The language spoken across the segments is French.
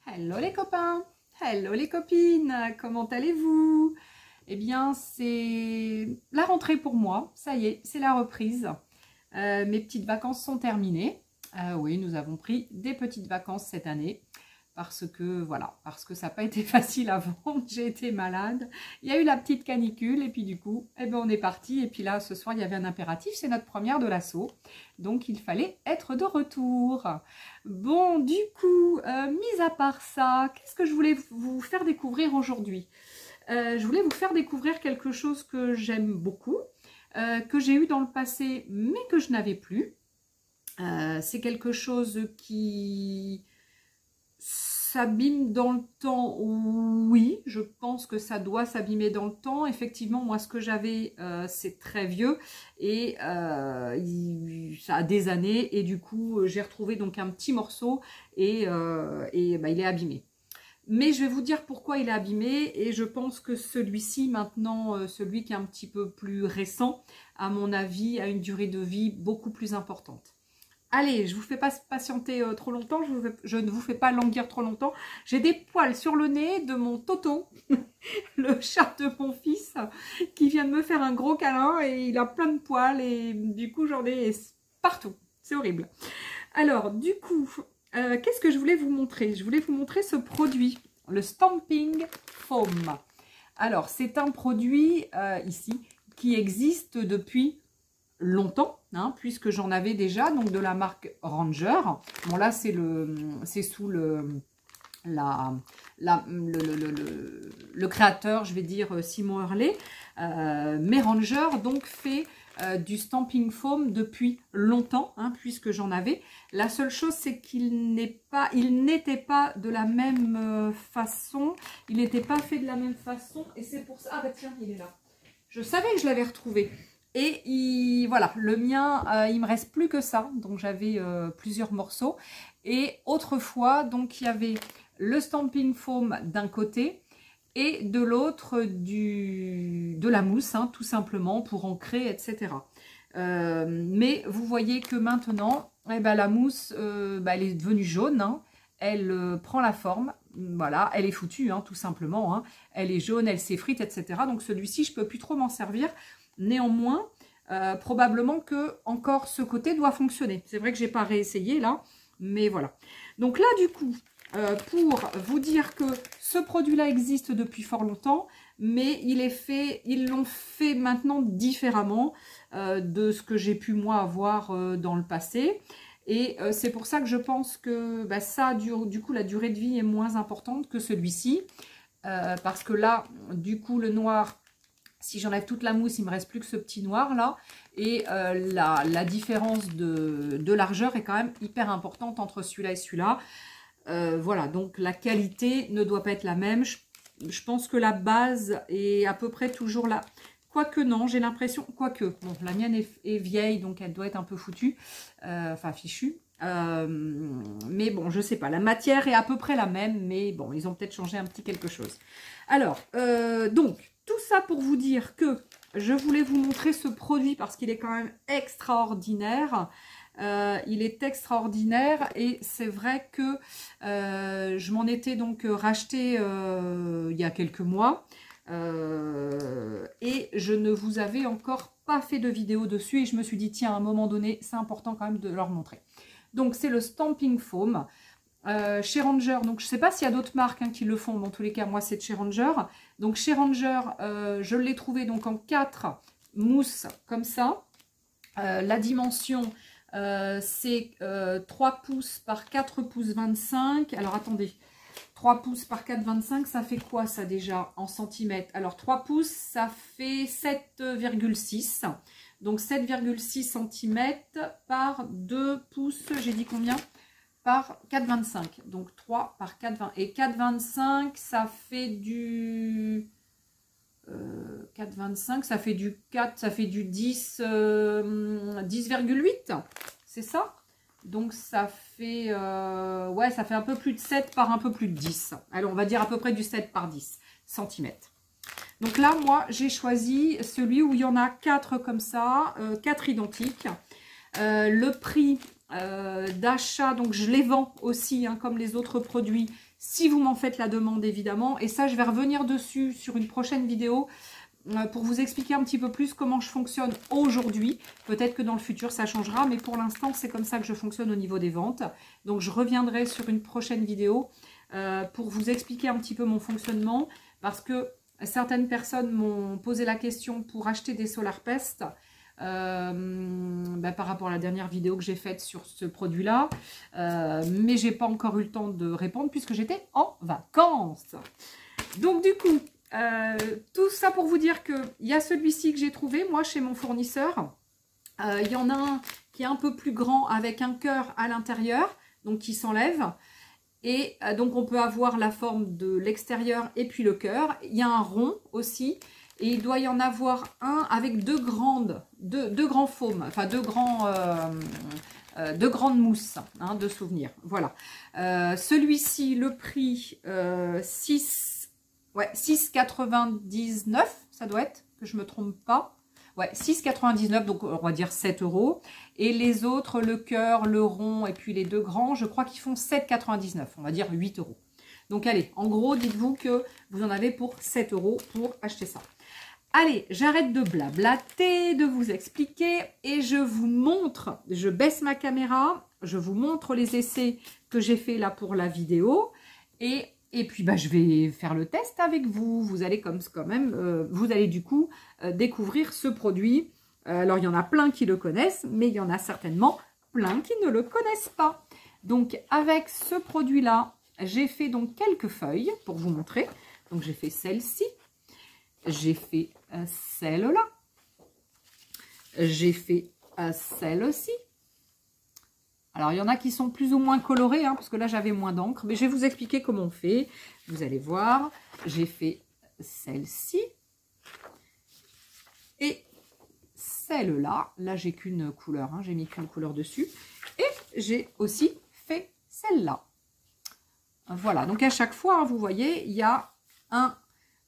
Hello les copains, hello les copines, comment allez-vous? Eh bien, c'est la rentrée pour moi, ça y est, c'est la reprise. Mes petites vacances sont terminées. Oui, nous avons pris des petites vacances cette année parce que, voilà, parce que ça n'a pas été facile avant, j'ai été malade. Il y a eu la petite canicule et puis du coup, eh ben, on est parti. Et puis là, ce soir, il y avait un impératif, c'est notre première de l'assaut. Donc, il fallait être de retour. Bon, du coup, mis à part ça, qu'est-ce que je voulais vous faire découvrir aujourd'hui? Je voulais vous faire découvrir quelque chose que j'aime beaucoup, que j'ai eu dans le passé, mais que je n'avais plus. C'est quelque chose qui s'abîme dans le temps, oui, je pense que ça doit s'abîmer dans le temps. Effectivement, moi, ce que j'avais, c'est très vieux et ça a des années. Et du coup, j'ai retrouvé donc un petit morceau et bah, il est abîmé. Mais je vais vous dire pourquoi il est abîmé et je pense que celui-ci, maintenant, celui qui est un petit peu plus récent, à mon avis, a une durée de vie beaucoup plus importante. Allez, je ne vous fais pas patienter trop longtemps, je ne vous fais pas languir trop longtemps. J'ai des poils sur le nez de mon Toto, le chat de mon fils, qui vient de me faire un gros câlin et il a plein de poils et du coup j'en ai partout. C'est horrible. Alors, du coup, qu'est-ce que je voulais vous montrer? Je voulais vous montrer ce produit, le Stamping Foam. Alors, c'est un produit ici qui existe depuis longtemps, hein, puisque j'en avais déjà, donc de la marque Ranger. Bon là c'est sous le créateur, je vais dire Simon Hurley, mais Ranger donc fait du stamping foam depuis longtemps, hein, puisque j'en avais. La seule chose c'est qu'il n'était pas de la même façon, il n'était pas fait de la même façon, et c'est pour ça, ah bah tiens il est là, je savais que je l'avais retrouvé. Et voilà, le mien, il me reste plus que ça. Donc j'avais plusieurs morceaux. Et autrefois, donc il y avait le stamping foam d'un côté et de l'autre de la mousse, hein, tout simplement, pour ancrer, etc. Mais vous voyez que maintenant, eh ben, la mousse, elle est devenue jaune. Hein. Elle prend la forme. Voilà, elle est foutue, hein, tout simplement. Hein. Elle est jaune, elle s'effrite, etc. Donc celui-ci, je ne peux plus trop m'en servir. Néanmoins, probablement que encore ce côté doit fonctionner. C'est vrai que j'ai pas réessayé là, mais voilà. Donc là, du coup, pour vous dire que ce produit-là existe depuis fort longtemps, mais ils l'ont fait maintenant différemment de ce que j'ai pu moi avoir dans le passé. Et c'est pour ça que je pense que bah, ça, du coup, la durée de vie est moins importante que celui-ci. Parce que là, du coup, le noir... Si j'enlève toute la mousse, il ne me reste plus que ce petit noir là. Et la différence de largeur est quand même hyper importante entre celui-là et celui-là. Voilà, donc la qualité ne doit pas être la même. Je pense que la base est à peu près toujours là. Quoique non, j'ai l'impression, quoique, bon, la mienne est vieille, donc elle doit être un peu foutue, enfin fichue. Mais bon, je sais pas, la matière est à peu près la même, mais bon, ils ont peut-être changé un petit quelque chose. Alors, donc... Tout ça pour vous dire que je voulais vous montrer ce produit parce qu'il est quand même extraordinaire. Il est extraordinaire et c'est vrai que je m'en étais donc racheté il y a quelques mois. Et je ne vous avais encore pas fait de vidéo dessus et je me suis dit tiens à un moment donné c'est important quand même de leur montrer. Donc c'est le Stamping Foam. Chez Ranger, donc je ne sais pas s'il y a d'autres marques hein, qui le font, dans tous les cas moi c'est de chez Ranger. Donc chez Ranger, je l'ai trouvé donc en 4 mousses comme ça. La dimension c'est 3 pouces par 4 pouces 25. Alors attendez, 3 pouces par 4, 25, ça fait quoi ça déjà en centimètres? Alors 3 pouces ça fait 7,6. Donc 7,6 cm par 2 pouces, j'ai dit combien? Par 4,25. Donc 3 par 4,20. Et 4,25, ça fait du... 4,25, ça fait du 4, ça fait du 10, 10,8. C'est ça? Donc ça fait... ouais, ça fait un peu plus de 7 par un peu plus de 10. Alors on va dire à peu près du 7 par 10 cm. Donc là, moi, j'ai choisi celui où il y en a 4 comme ça, 4 identiques. Le prix d'achat, donc je les vends aussi, hein, comme les autres produits, si vous m'en faites la demande évidemment. Et ça, je vais revenir dessus sur une prochaine vidéo pour vous expliquer un petit peu plus comment je fonctionne aujourd'hui. Peut-être que dans le futur, ça changera, mais pour l'instant, c'est comme ça que je fonctionne au niveau des ventes. Donc, je reviendrai sur une prochaine vidéo pour vous expliquer un petit peu mon fonctionnement, parce que certaines personnes m'ont posé la question pour acheter des SolarPest par rapport à la dernière vidéo que j'ai faite sur ce produit-là. Mais j'ai pas encore eu le temps de répondre puisque j'étais en vacances. Donc, du coup, tout ça pour vous dire qu'il y a celui-ci que j'ai trouvé, moi, chez mon fournisseur. Il y en a un qui est un peu plus grand avec un cœur à l'intérieur, donc qui s'enlève. Et donc, on peut avoir la forme de l'extérieur et puis le cœur. Il y a un rond aussi. Et il doit y en avoir un avec deux grands faumes, enfin deux grandes mousses hein, de souvenirs. Voilà. Celui-ci, le prix 6,99, ça doit être, que je ne me trompe pas. Ouais, 6,99, donc on va dire 7 €. Et les autres, le cœur, le rond et puis les deux grands, je crois qu'ils font 7,99, on va dire 8 €. Donc allez, en gros, dites-vous que vous en avez pour 7 € pour acheter ça. Allez, j'arrête de blablater, de vous expliquer et je vous montre, je baisse ma caméra, je vous montre les essais que j'ai fait là pour la vidéo et puis je vais faire le test avec vous. Vous allez vous allez du coup découvrir ce produit. Alors il y en a plein qui le connaissent, mais il y en a certainement plein qui ne le connaissent pas. Donc avec ce produit-là, j'ai fait donc quelques feuilles pour vous montrer. Donc j'ai fait celle-ci. J'ai fait celle-là. J'ai fait celle-ci. Alors, il y en a qui sont plus ou moins colorées, hein, parce que là, j'avais moins d'encre. Mais je vais vous expliquer comment on fait. Vous allez voir. J'ai fait celle-ci. Et celle-là. Là, j'ai qu'une couleur. Hein, j'ai mis qu'une couleur dessus. Et j'ai aussi fait celle-là. Voilà. Donc, à chaque fois, hein, vous voyez, il y a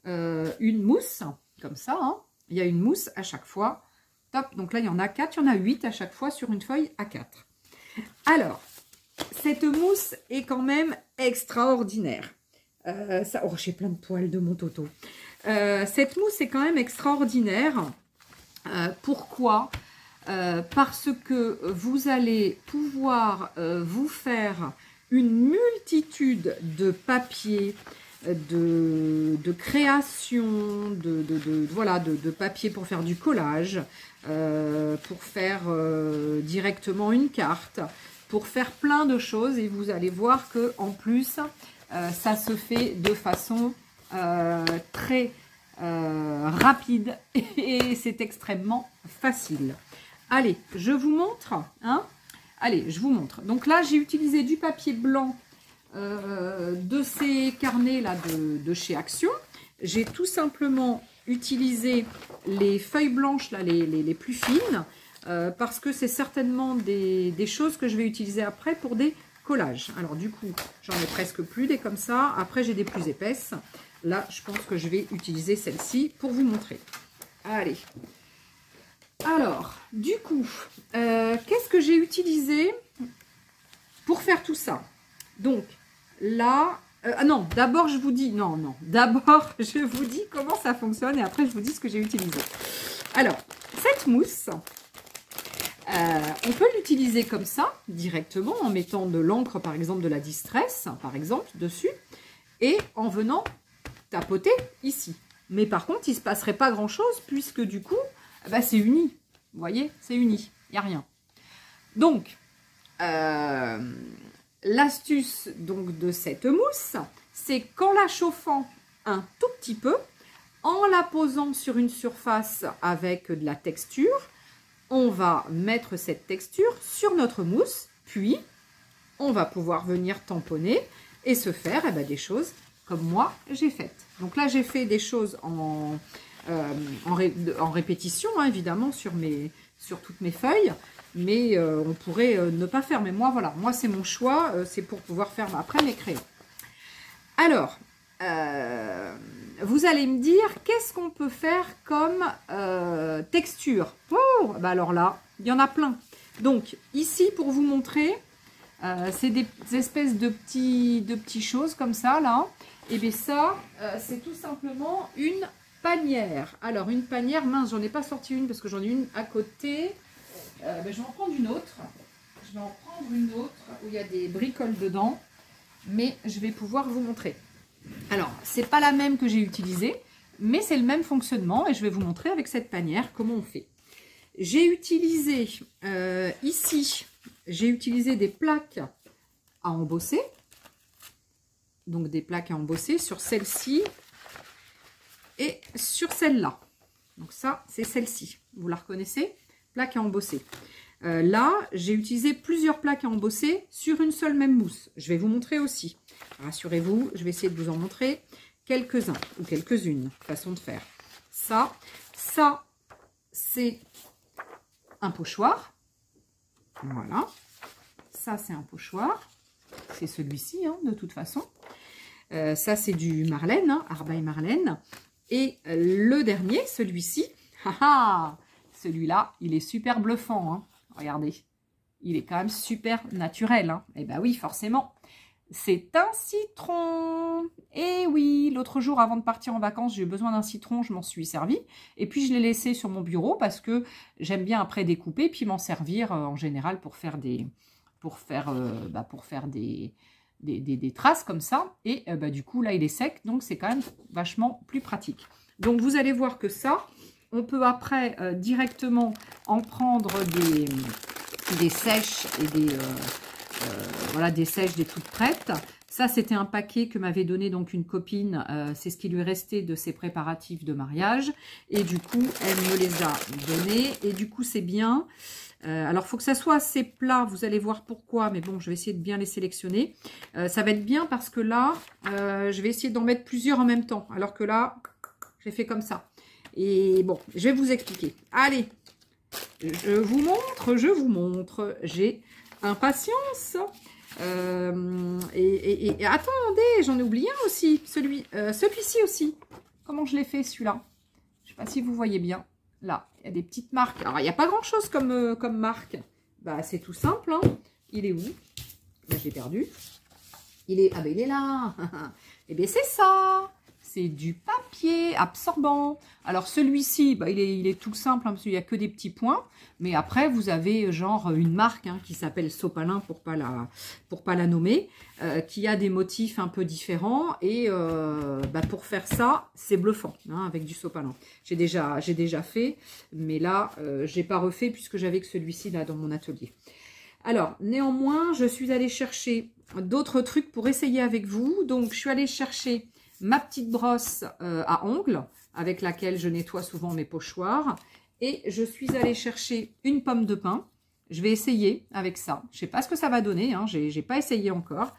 une mousse, comme ça, hein. Il y a une mousse à chaque fois. Top, donc là, il y en a 4, il y en a 8 à chaque fois sur une feuille A4. Alors, cette mousse est quand même extraordinaire. Oh, j'ai plein de poils de mon toto. Cette mousse est quand même extraordinaire. Pourquoi? Parce que vous allez pouvoir vous faire une multitude de papiers, de création, de papier pour faire du collage, pour faire directement une carte, pour faire plein de choses. Et vous allez voir que en plus, ça se fait de façon très rapide et c'est extrêmement facile. Allez, je vous montre. Hein. Allez, je vous montre. Donc là, j'ai utilisé du papier blanc de ces carnets là de chez Action. J'ai tout simplement utilisé les feuilles blanches là, les plus fines, parce que c'est certainement des choses que je vais utiliser après pour des collages. Alors du coup, j'en ai presque plus des comme ça. Après, j'ai des plus épaisses. Là, je pense que je vais utiliser celle-ci pour vous montrer. Allez. Alors, du coup, qu'est-ce que j'ai utilisé pour faire tout ça? Donc, là, non, d'abord je vous dis, d'abord je vous dis comment ça fonctionne et après je vous dis ce que j'ai utilisé. Alors, cette mousse, on peut l'utiliser comme ça, directement, en mettant de l'encre, par exemple, de la Distress, par exemple, dessus, et en venant tapoter ici. Mais par contre, il ne se passerait pas grand-chose, puisque du coup, c'est uni. Vous voyez, c'est uni, il n'y a rien. Donc, l'astuce donc de cette mousse, c'est qu'en la chauffant un tout petit peu, en la posant sur une surface avec de la texture, on va mettre cette texture sur notre mousse, puis on va pouvoir venir tamponner et se faire des choses comme moi j'ai faites. Donc là j'ai fait des choses en répétition, hein, évidemment, sur toutes mes feuilles. Mais on pourrait ne pas faire. Mais moi, voilà, moi c'est mon choix. C'est pour pouvoir faire après mes crayons. Alors, vous allez me dire, qu'est-ce qu'on peut faire comme texture? Oh, alors là, il y en a plein. Donc, ici, pour vous montrer, C'est des espèces de petits choses comme ça, là. Et bien ça, c'est tout simplement une panière. Alors, une panière, mince, j'en ai pas sorti une parce que j'en ai une à côté. Je vais en prendre une autre. Je vais en prendre une autre où il y a des bricoles dedans. Mais je vais pouvoir vous montrer. Alors, c'est pas la même que j'ai utilisée, mais c'est le même fonctionnement. Et je vais vous montrer avec cette panière comment on fait. J'ai utilisé ici, j'ai utilisé des plaques à embosser. Donc des plaques à embosser sur celle-ci et sur celle-là. Donc ça, c'est celle-ci. Vous la reconnaissez? Plaque à embosser. Là, j'ai utilisé plusieurs plaques à embosser sur une seule même mousse. Je vais vous montrer aussi. Rassurez-vous, je vais essayer de vous en montrer quelques-uns ou quelques-unes façons de faire. Ça, c'est un pochoir. Voilà. Ça, c'est un pochoir. C'est celui-ci, hein, de toute façon. Ça, c'est du Marlène, hein, Arbaï Marlène. Et le dernier, celui-ci, celui-là, il est super bluffant. Hein. Regardez, il est quand même super naturel. Hein. Et ben oui, forcément, c'est un citron. Et oui, l'autre jour, avant de partir en vacances, j'ai eu besoin d'un citron, je m'en suis servi. Et puis, je l'ai laissé sur mon bureau parce que j'aime bien après découper, puis m'en servir en général pour faire des traces comme ça. Et du coup, là, il est sec, donc c'est quand même vachement plus pratique. Donc, vous allez voir que ça, on peut après directement en prendre des sèches et des sèches, des toutes prêtes. Ça, c'était un paquet que m'avait donné donc une copine. C'est ce qui lui restait de ses préparatifs de mariage. Et du coup, elle me les a donnés. Et du coup, c'est bien. Alors, il faut que ça soit assez plat. Vous allez voir pourquoi. Mais bon, je vais essayer de bien les sélectionner. Ça va être bien parce que là, je vais essayer d'en mettre plusieurs en même temps. Alors que là, j'ai fait comme ça. Et bon, je vais vous expliquer. Allez, je vous montre. J'ai impatience. Et attendez, j'en ai oublié un aussi. Celui-ci aussi. Comment je l'ai fait, celui-là? Je ne sais pas si vous voyez bien. Là, il y a des petites marques. Alors, il n'y a pas grand-chose comme marque. Bah, c'est tout simple. Hein. Il est où? Bah, je l'ai perdu. Il est là. Et bien, c'est ça. C'est du papier absorbant. Alors, celui-ci, bah, il est tout simple hein, parce qu'il n'y a que des petits points. Mais après, vous avez genre une marque hein, qui s'appelle Sopalin pour pas la nommer, qui a des motifs un peu différents. Et pour faire ça, c'est bluffant hein, avec du Sopalin. J'ai déjà fait, mais là, j'ai pas refait puisque j'avais que celui-ci là dans mon atelier. Alors, néanmoins, je suis allée chercher d'autres trucs pour essayer avec vous. Donc, je suis allée chercher ma petite brosse à ongles avec laquelle je nettoie souvent mes pochoirs. Et je suis allée chercher une pomme de pin. Je vais essayer avec ça. Je ne sais pas ce que ça va donner. Hein. Je n'ai pas essayé encore.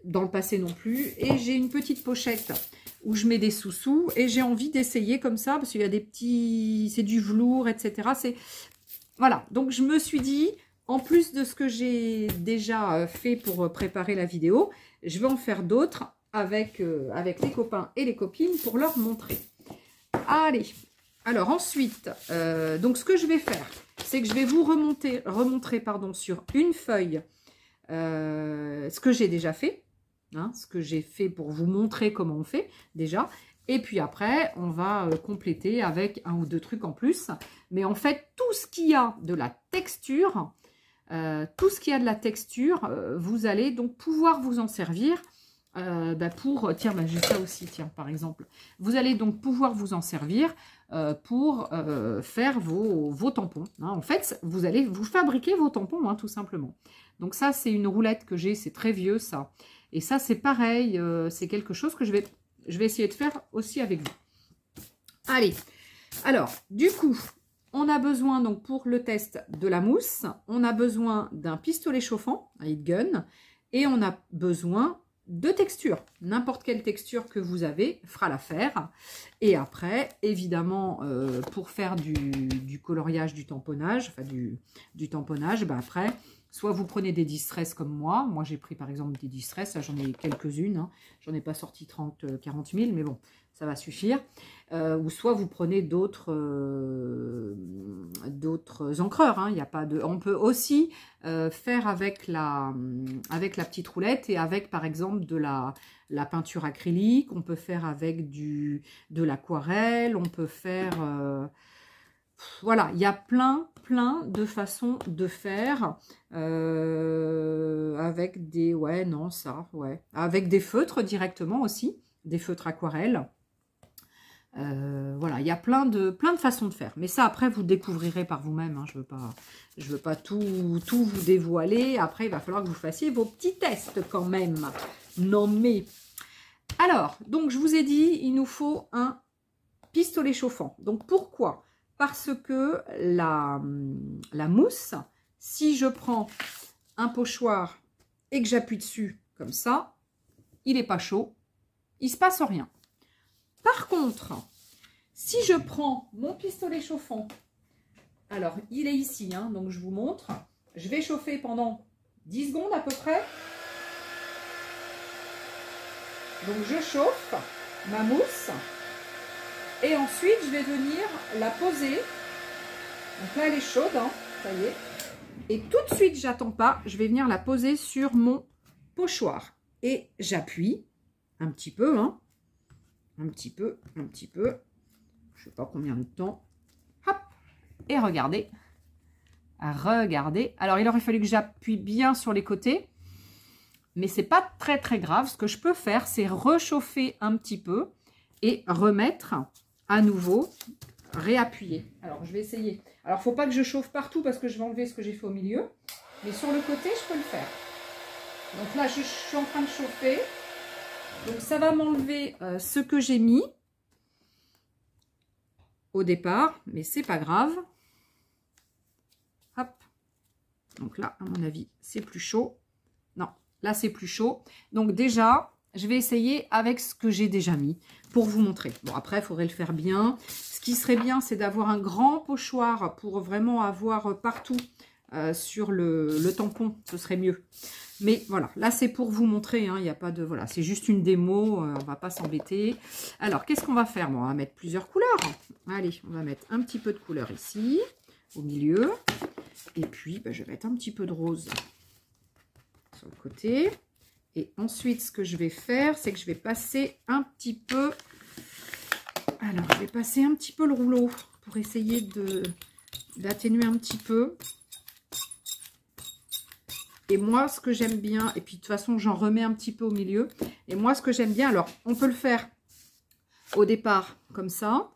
Dans le passé non plus. Et j'ai une petite pochette où je mets des sous-sous. Et j'ai envie d'essayer comme ça. Parce qu'il y a des petits... C'est du velours, etc. Voilà. Donc je me suis dit, en plus de ce que j'ai déjà fait pour préparer la vidéo, je vais en faire d'autres avec les copains et les copines pour leur montrer. Allez, alors ensuite, donc ce que je vais faire, c'est que je vais vous remontrer sur une feuille ce que j'ai déjà fait, hein, ce que j'ai fait pour vous montrer comment on fait déjà. Et puis après, on va compléter avec un ou deux trucs en plus. Mais en fait, tout ce qui a de la texture, vous allez donc pouvoir vous en servir. Tiens, j'ai ça aussi, tiens, par exemple. Vous allez donc pouvoir vous en servir pour faire vos tampons. Hein. En fait, vous allez vous fabriquer vos tampons, hein, tout simplement. Donc ça, c'est une roulette que j'ai, c'est très vieux, ça. Et ça, c'est pareil, c'est quelque chose que je vais essayer de faire aussi avec vous. Allez, alors, du coup, on a besoin, donc pour le test, de la mousse. On a besoin d'un pistolet chauffant, un heat gun. Et on a besoin de texture. N'importe quelle texture que vous avez fera l'affaire. Et après, évidemment, pour faire du coloriage, du tamponnage, enfin du tamponnage, après, soit vous prenez des distress comme moi. Moi, j'ai pris par exemple des distress. Là, j'en ai quelques-unes. Hein. J'en ai pas sorti 30, 40 000, mais bon, ça va suffire. Ou soit vous prenez d'autres encreurs, hein, y a pas de... On peut aussi faire avec la petite roulette et avec par exemple de la peinture acrylique, on peut faire avec de l'aquarelle, on peut faire... voilà, il y a plein de façons de faire avec des... Ouais, non, ça, ouais. Avec des feutres directement aussi, des feutres aquarelles. Voilà, il y a plein de façons de faire. Mais ça, après, vous découvrirez par vous-même. Hein. Je veux pas tout vous dévoiler. Après, il va falloir que vous fassiez vos petits tests quand même. Non mais... Alors, donc, je vous ai dit, il nous faut un pistolet chauffant. Donc, pourquoi? Parce que la mousse, si je prends un pochoir et que j'appuie dessus comme ça, il n'est pas chaud, il ne se passe rien. Par contre, si je prends mon pistolet chauffant, alors il est ici, hein, donc je vous montre, je vais chauffer pendant 10 secondes à peu près. Donc je chauffe ma mousse et ensuite je vais venir la poser. Donc là elle est chaude, hein, ça y est. Et tout de suite, j'attends pas, je vais venir la poser sur mon pochoir. Et j'appuie un petit peu, hein. Un petit peu, je sais pas combien de temps, hop, et regardez, alors il aurait fallu que j'appuie bien sur les côtés, mais c'est pas très grave. Ce que je peux faire, c'est réchauffer un petit peu et remettre à nouveau, réappuyer. Alors je vais essayer, alors faut pas que je chauffe partout parce que je vais enlever ce que j'ai fait au milieu, mais sur le côté je peux le faire. Donc là je suis en train de chauffer. Donc ça va m'enlever ce que j'ai mis au départ, mais c'est pas grave. Hop. Donc là, à mon avis, c'est plus chaud. Non, là c'est plus chaud. Donc déjà, je vais essayer avec ce que j'ai déjà mis pour vous montrer. Bon, après, il faudrait le faire bien. Ce qui serait bien, c'est d'avoir un grand pochoir pour vraiment avoir partout sur le tampon. Ce serait mieux. Mais voilà, là c'est pour vous montrer, hein, il n'y a pas de... Voilà, c'est juste une démo, on va pas s'embêter. Alors, qu'est-ce qu'on va faire? Bon, on va mettre plusieurs couleurs. Allez, on va mettre un petit peu de couleur ici, au milieu. Et puis, je vais mettre un petit peu de rose sur le côté. Et ensuite, ce que je vais faire, c'est que je vais passer un petit peu... Alors, je vais passer un petit peu le rouleau pour essayer d'atténuer un petit peu. Et moi, ce que j'aime bien, et puis de toute façon, j'en remets un petit peu au milieu. Et moi, ce que j'aime bien, alors, on peut le faire au départ comme ça.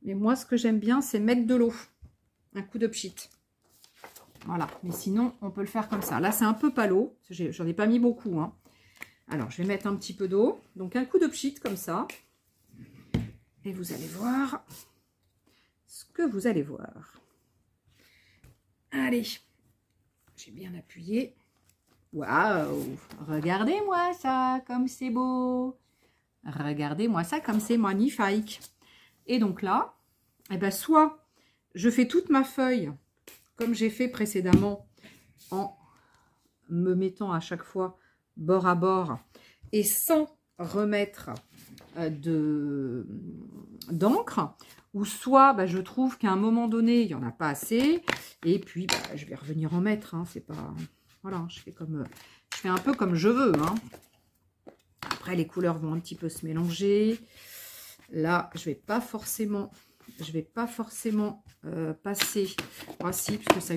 Mais moi, ce que j'aime bien, c'est mettre de l'eau. Un coup de pchit. Voilà. Mais sinon, on peut le faire comme ça. Là, c'est un peu palo. J'en ai pas mis beaucoup. Hein. Alors, je vais mettre un petit peu d'eau. Donc, un coup de pchit comme ça. Et vous allez voir ce que vous allez voir. Allez. J'ai bien appuyé. Waouh! Regardez-moi ça, comme c'est beau! Regardez-moi ça, comme c'est magnifique! Et donc là, eh ben, soit je fais toute ma feuille, comme j'ai fait précédemment, en me mettant à chaque fois bord à bord, et sans remettre d'encre, ou soit je trouve qu'à un moment donné, il n'y en a pas assez, et puis je vais revenir en mettre, hein, c'est pas... Voilà, je fais un peu comme je veux, hein. Après, les couleurs vont un petit peu se mélanger. Là, je vais pas forcément passer... Ah si, parce que ça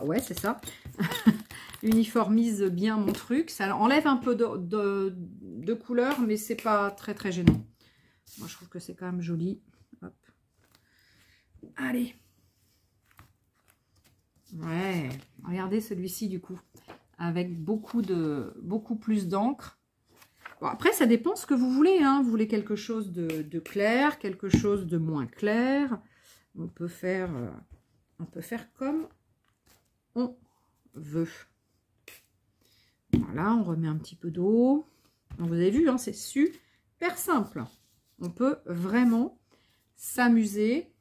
ouais, c'est ça. Uniformise bien mon truc. Ça enlève un peu de couleur, mais c'est pas très gênant. Moi, je trouve que c'est quand même joli. Hop. Allez. Ouais. Regardez celui-ci, du coup. Avec beaucoup plus d'encre. Bon, après, ça dépend ce que vous voulez. Hein. Vous voulez quelque chose de clair, quelque chose de moins clair. On peut faire comme on veut. Voilà, on remet un petit peu d'eau. Vous avez vu, hein, c'est super simple. On peut vraiment s'amuser.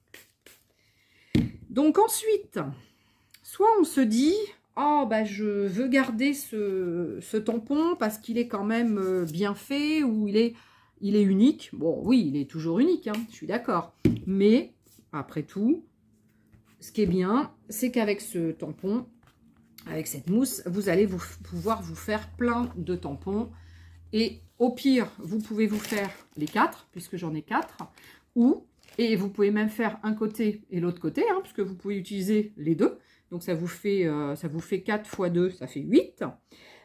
Donc ensuite, soit on se dit, oh bah je veux garder ce tampon parce qu'il est quand même bien fait, ou il est unique. Bon oui, il est toujours unique, hein, je suis d'accord. Mais après tout, ce qui est bien, c'est qu'avec ce tampon, avec cette mousse, vous allez pouvoir vous faire plein de tampons. Et au pire, vous pouvez vous faire les 4, puisque j'en ai 4. Et vous pouvez même faire un côté et l'autre côté, hein, puisque vous pouvez utiliser les deux. Donc ça vous fait 4 x 2, ça fait 8.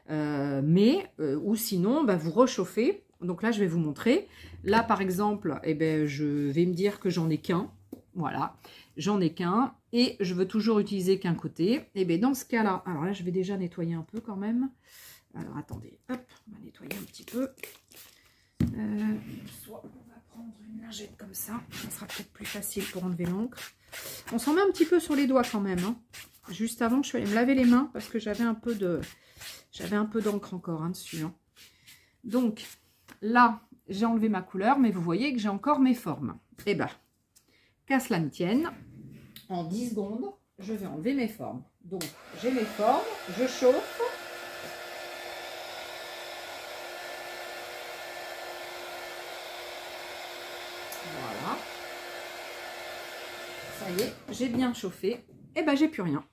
Ou sinon, bah, vous réchauffez. Donc là, je vais vous montrer. Là, par exemple, eh ben, je vais me dire que j'en ai qu'un. Voilà, j'en ai qu'un. Et je veux toujours utiliser qu'un côté. Et bien dans ce cas-là, alors là, je vais déjà nettoyer un peu quand même. Alors attendez, hop, on va nettoyer un petit peu. Soit on va prendre une lingette comme ça sera peut-être plus facile pour enlever l'encre. On s'en met un petit peu sur les doigts quand même, hein. Juste avant, je suis allée me laver les mains parce que j'avais un peu d'encre encore, hein, dessus, hein. Donc là, j'ai enlevé ma couleur, mais vous voyez que j'ai encore mes formes. Et ben, qu'à cela ne tienne, en 10 secondes, je vais enlever mes formes. Donc j'ai mes formes, je chauffe. Voilà. Ça y est, j'ai bien chauffé. Et ben j'ai plus rien.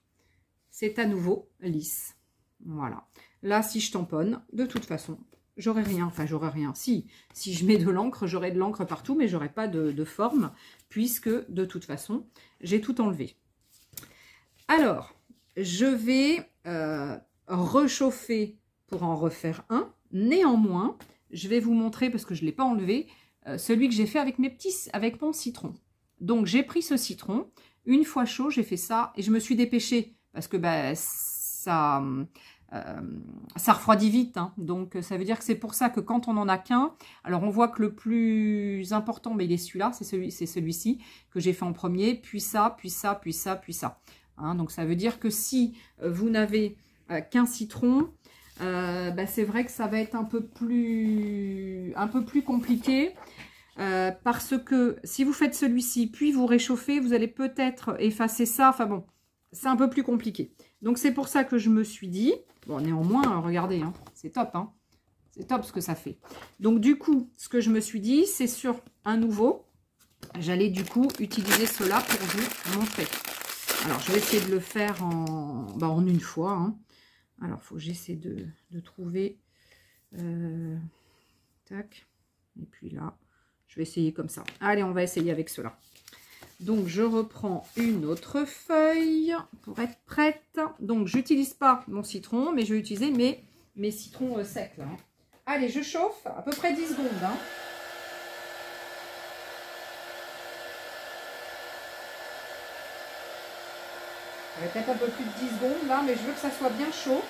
C'est à nouveau lisse. Voilà. Là, si je tamponne, de toute façon, j'aurai rien. Enfin, j'aurai rien. Si je mets de l'encre, j'aurai de l'encre partout, mais j'aurai pas de forme, puisque de toute façon, j'ai tout enlevé. Alors, je vais rechauffer pour en refaire un. Néanmoins, je vais vous montrer, parce que je ne l'ai pas enlevé, celui que j'ai fait avec mon citron. Donc, j'ai pris ce citron. Une fois chaud, j'ai fait ça et je me suis dépêchée parce que bah, ça refroidit vite, hein. Donc, ça veut dire que c'est pour ça que quand on n'en a qu'un, alors on voit que le plus important, mais il est celui-là, c'est celui-ci que j'ai fait en premier, puis ça, puis ça, puis ça, puis ça. Hein, donc, ça veut dire que si vous n'avez qu'un citron, bah, c'est vrai que ça va être un peu plus compliqué. Parce que si vous faites celui-ci, puis vous réchauffez, vous allez peut-être effacer ça. Enfin bon, c'est un peu plus compliqué. Donc c'est pour ça que je me suis dit, bon néanmoins, regardez, hein, c'est top, hein, c'est top ce que ça fait. Donc du coup, ce que je me suis dit, c'est sur un nouveau, j'allais du coup utiliser cela pour vous montrer. Alors je vais essayer de le faire en une fois, hein. Alors il faut que j'essaie de trouver, tac, et puis là. Je vais essayer comme ça. Allez, on va essayer avec cela. Donc, je reprends une autre feuille pour être prête. Donc, j'utilise pas mon citron, mais je vais utiliser mes citrons secs. Là, hein. Allez, je chauffe à peu près 10 secondes. Hein. Peut-être un peu plus de 10 secondes là, mais je veux que ça soit bien chaud.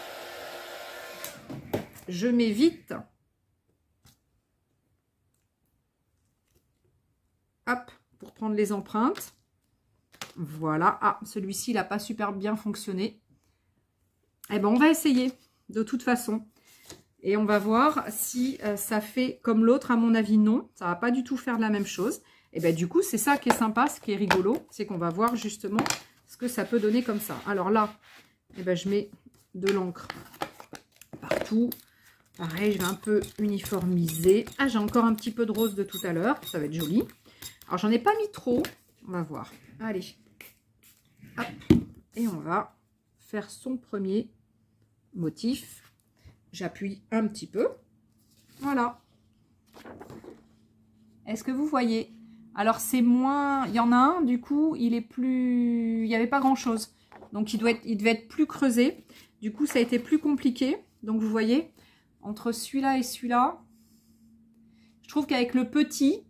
Je mets vite. Hop, pour prendre les empreintes. Voilà. Ah, celui-ci, il n'a pas super bien fonctionné. Eh ben, on va essayer, de toute façon. Et on va voir si ça fait comme l'autre. À mon avis, non. Ça ne va pas du tout faire la même chose. Et bien, du coup, c'est ça qui est sympa, ce qui est rigolo. C'est qu'on va voir justement ce que ça peut donner comme ça. Alors là, eh ben, je mets de l'encre partout. Pareil, je vais un peu uniformiser. Ah, j'ai encore un petit peu de rose de tout à l'heure. Ça va être joli. Alors, j'en ai pas mis trop. On va voir. Allez. Hop. Et on va faire son premier motif. J'appuie un petit peu. Voilà. Est-ce que vous voyez? Alors, c'est moins... Il y en a un, du coup, il est plus... Il n'y avait pas grand-chose. Donc, il devait être plus creusé. Du coup, ça a été plus compliqué. Donc, vous voyez, entre celui-là et celui-là, je trouve qu'avec le petit...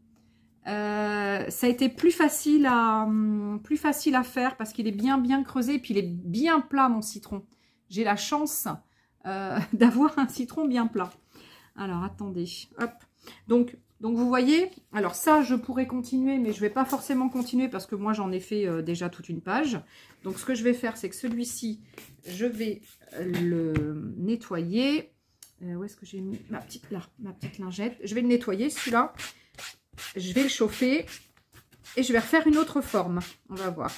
ça a été plus facile à faire parce qu'il est bien creusé et puis il est bien plat mon citron. J'ai la chance d'avoir un citron bien plat. Alors attendez, hop. Donc vous voyez, alors ça je pourrais continuer mais je vais pas forcément continuer parce que moi j'en ai fait déjà toute une page. Donc ce que je vais faire c'est que celui-ci je vais le nettoyer. Où est-ce que j'ai mis ma petite lingette? Je vais le nettoyer celui-là. Je vais le chauffer et je vais refaire une autre forme. On va voir.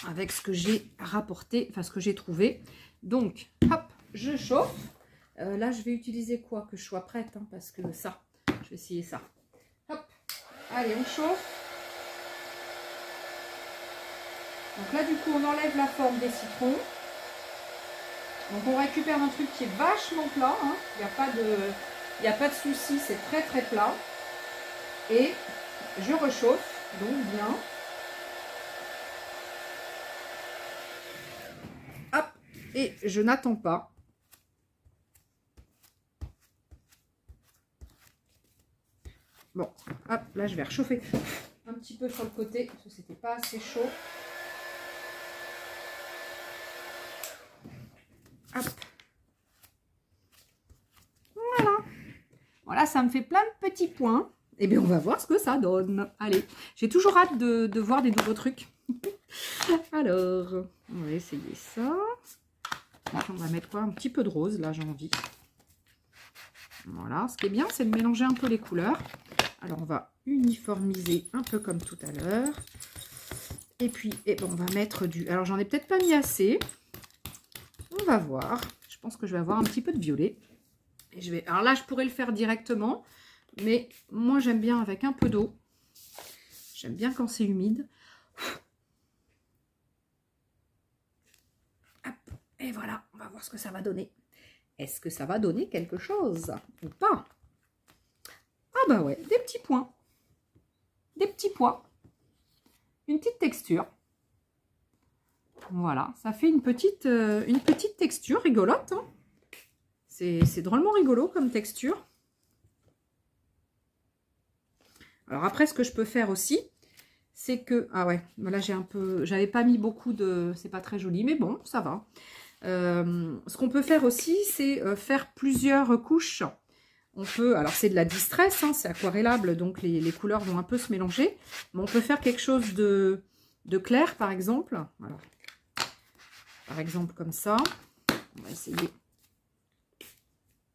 avec ce que j'ai rapporté, enfin ce que j'ai trouvé. Donc, hop, je chauffe. Là, je vais utiliser quoi? Que je sois prête, hein, parce que ça, je vais essayer ça. Hop, allez, on chauffe. Donc là, du coup, on enlève la forme des citrons. Donc, on récupère un truc qui est vachement plat. Hein. Il n'y a pas de souci, c'est très très plat. Et je rechauffe, donc bien. Hop, et je n'attends pas. Bon, hop, là je vais réchauffer un petit peu sur le côté, parce que c'était pas assez chaud. Hop. Voilà. Voilà, ça me fait plein de petits points. Et bien, on va voir ce que ça donne. Allez, j'ai toujours hâte de voir des nouveaux trucs. Alors, on va essayer ça. On va mettre quoi? Un petit peu de rose, là, j'ai envie. Voilà, ce qui est bien, c'est de mélanger un peu les couleurs. Alors, on va uniformiser un peu comme tout à l'heure. Et puis, on va mettre du... Alors, j'en ai peut-être pas mis assez. On va voir. Je pense que je vais avoir un petit peu de violet. Et je vais... Alors là, je pourrais le faire directement. Mais moi, j'aime bien avec un peu d'eau. J'aime bien quand c'est humide. Hop. Et voilà, on va voir ce que ça va donner. Est-ce que ça va donner quelque chose ou pas? Ah bah ouais, des petits points. Des petits pois. Une petite texture. Voilà, ça fait une petite texture rigolote. Hein. C'est drôlement rigolo comme texture. Alors après, ce que je peux faire aussi, c'est que... Ah ouais, là j'ai un peu... J'avais pas mis beaucoup de... C'est pas très joli, mais bon, ça va. Ce qu'on peut faire aussi, c'est faire plusieurs couches. On peut... Alors c'est de la distress, hein, c'est aquarellable, donc les couleurs vont un peu se mélanger. Mais on peut faire quelque chose de clair, par exemple. Alors, par exemple comme ça. On va essayer.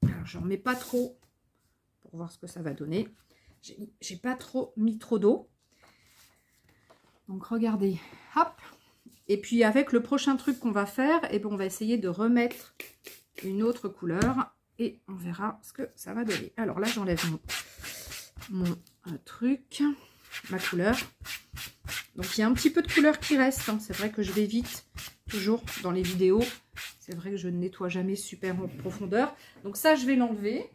Alors j'en mets pas trop pour voir ce que ça va donner. J'ai pas trop mis trop d'eau. Donc regardez, hop. Et puis avec le prochain truc qu'on va faire, on va essayer de remettre une autre couleur et on verra ce que ça va donner. Alors là, j'enlève mon truc, ma couleur. Donc il y a un petit peu de couleur qui reste. Hein. C'est vrai que je vais vite, toujours dans les vidéos. C'est vrai que je ne nettoie jamais super en profondeur. Donc ça, je vais l'enlever.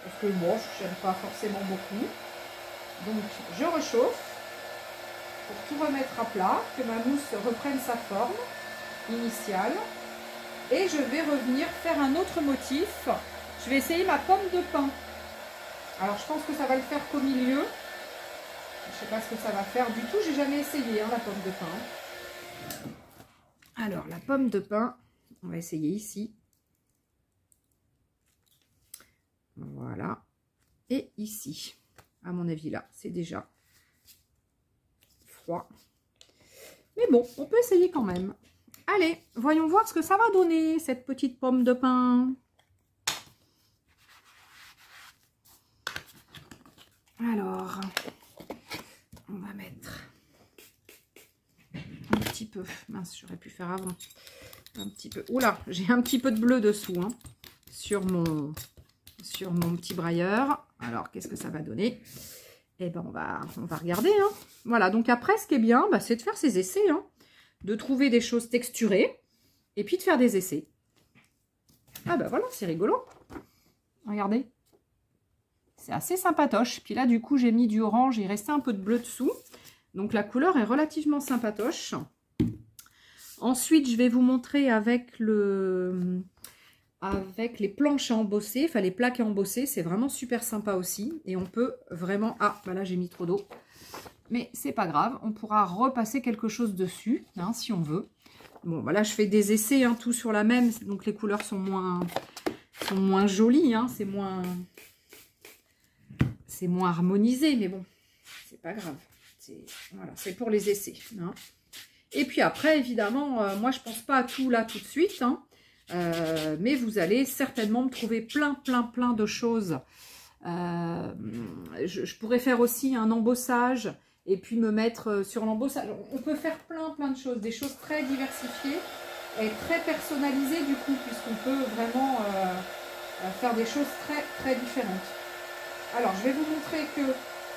Parce que moi, je n'aime pas forcément beaucoup. Donc, je réchauffe pour tout remettre à plat, que ma mousse reprenne sa forme initiale. Et je vais revenir faire un autre motif. Je vais essayer ma pomme de pin. Alors, je pense que ça va le faire qu'au milieu. Je ne sais pas ce que ça va faire du tout. J'ai jamais essayé, hein, la pomme de pin. Alors, la pomme de pin, on va essayer ici. Voilà. Et ici, à mon avis, là, c'est déjà froid. Mais bon, on peut essayer quand même. Allez, voyons voir ce que ça va donner, cette petite pomme de pin. Alors, on va mettre un petit peu. Mince, j'aurais pu faire avant. Un petit peu. Oula, j'ai un petit peu de bleu dessous, hein, sur mon petit brailleur. Alors, qu'est-ce que ça va donner? Eh ben, on va regarder. Hein. Voilà, donc après, ce qui est bien, c'est de faire ses essais. Hein, de trouver des choses texturées et puis de faire des essais. Ah ben voilà, c'est rigolo. Regardez. C'est assez sympatoche. Puis là, du coup, j'ai mis du orange. Il restait un peu de bleu dessous. Donc, la couleur est relativement sympatoche. Ensuite, je vais vous montrer avec les planches à embosser, enfin les plaques à embosser, c'est vraiment super sympa aussi. Et on peut vraiment... Ah, bah là j'ai mis trop d'eau. Mais c'est pas grave, on pourra repasser quelque chose dessus, hein, si on veut. Bon, bah là je fais des essais, hein, tout sur la même, donc les couleurs sont moins jolies, hein, c'est moins harmonisé, mais bon, c'est pas grave. Voilà, c'est pour les essais. Hein. Et puis après, évidemment, moi je pense pas à tout là tout de suite, hein. Mais vous allez certainement me trouver plein de choses. Je pourrais faire aussi un embossage et puis me mettre sur l'embossage. On peut faire plein de choses, des choses très diversifiées et très personnalisées du coup, puisqu'on peut vraiment faire des choses très différentes. Alors, je vais vous montrer que